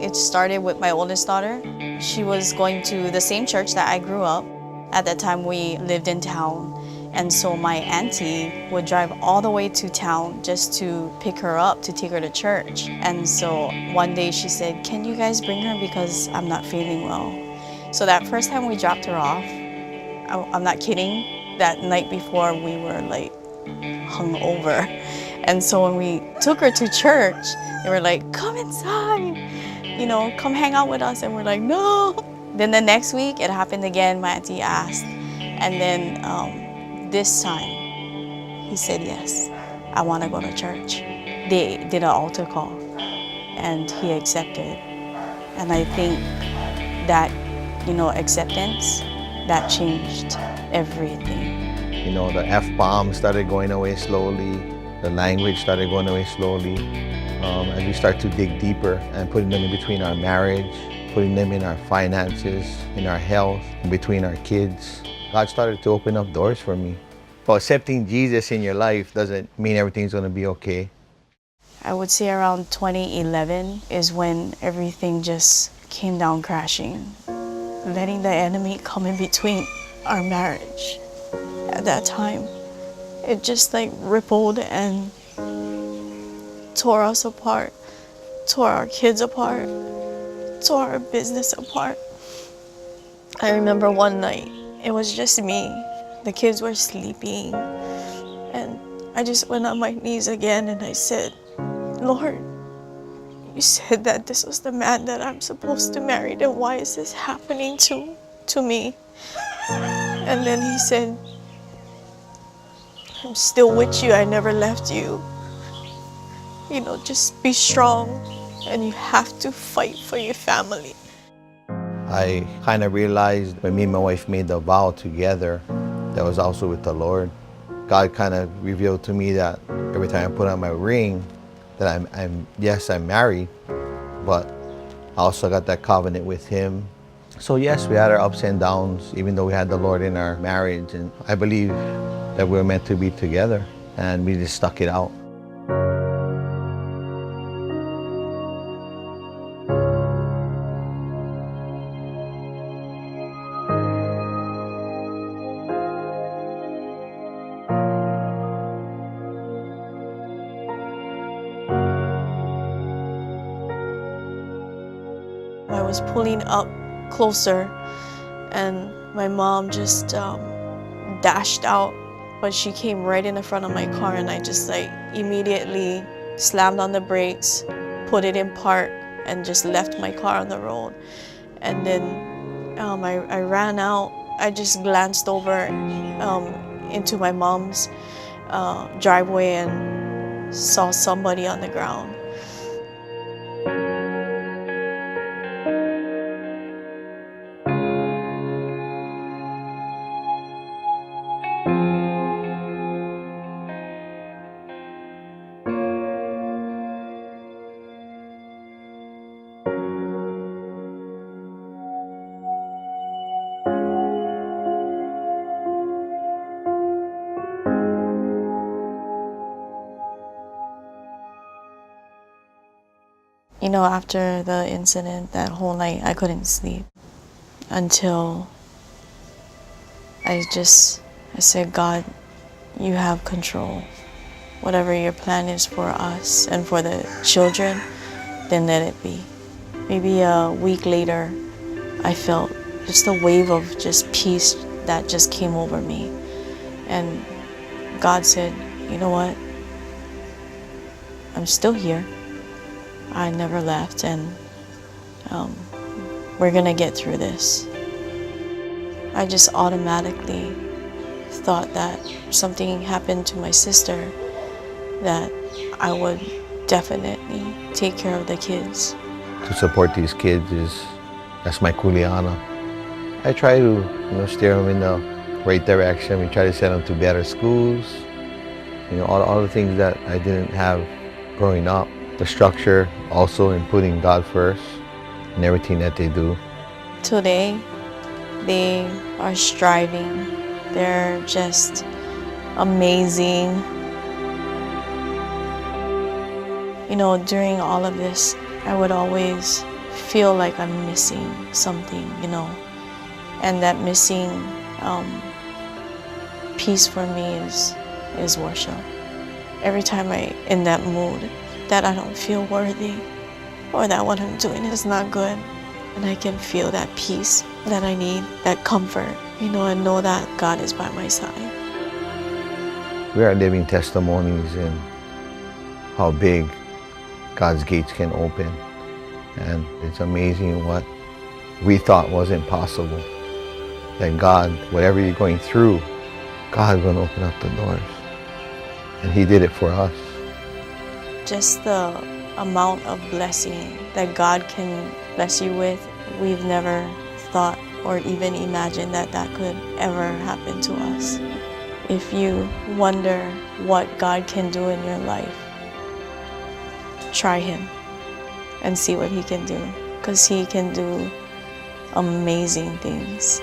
It started with my oldest daughter. She was going to the same church that I grew up. At that time, we lived in town. And so my auntie would drive all the way to town just to pick her up, to take her to church. And so one day she said, "Can you guys bring her because I'm not feeling well?" So that first time we dropped her off, I'm not kidding, that night before we were like hungover. And so when we took her to church, they were like, "Come inside, come hang out with us." And we're like, "No." Then the next week it happened again, my auntie asked. And then this time he said, "Yes, I want to go to church." They did an altar call and he accepted. And I think that, acceptance, that changed everything. The F-bomb started going away slowly. The language started going away slowly. As we start to dig deeper and putting them in between our marriage, putting them in our finances, in our health, in between our kids, God started to open up doors for me. But accepting Jesus in your life doesn't mean everything's going to be okay. I would say around 2011 is when everything just came down crashing. Letting the enemy come in between our marriage. At that time, it just like rippled and tore us apart, tore our kids apart, tore our business apart. I remember one night, it was just me. The kids were sleeping, and I just went on my knees again and I said, "Lord, you said that this was the man that I'm supposed to marry, then why is this happening to me?" And then he said, "I'm still with you, I never left you. Just be strong, and you have to fight for your family." I kind of realized when me and my wife made the vow together, that was also with the Lord. God kind of revealed to me that every time I put on my ring, that I'm married, but I also got that covenant with Him. So yes, we had our ups and downs, even though we had the Lord in our marriage, and I believe that we were meant to be together, and we just stuck it out. I was pulling up closer and my mom just dashed out, but she came right in the front of my car and I just immediately slammed on the brakes, put it in park and just left my car on the road. And then I ran out. I just glanced over into my mom's driveway and saw somebody on the ground. After the incident, that whole night, I couldn't sleep until I said, "God, you have control. Whatever your plan is for us and for the children, then let it be." Maybe a week later, I felt just a wave of just peace that just came over me. And God said, "You know what? I'm still here. I never left, and we're gonna get through this." I just automatically thought that something happened to my sister, that I would definitely take care of the kids. To support these kids that's my kuleana. I try to steer them in the right direction. We try to send them to better schools, all the things that I didn't have growing up. The structure also in putting God first in everything that they do. Today, they are striving. They're just amazing. During all of this, I would always feel like I'm missing something, and that missing piece for me is worship. Every time I'm in that mood that I don't feel worthy or that what I'm doing is not good, and I can feel that peace that I need, that comfort, and know that God is by my side. We are living testimonies in how big God's gates can open. And it's amazing what we thought was impossible. That God, whatever you're going through, God's going to open up the doors. And He did it for us. Just the amount of blessing that God can bless you with, we've never thought or even imagined that could ever happen to us. If you wonder what God can do in your life, try Him and see what He can do, because He can do amazing things.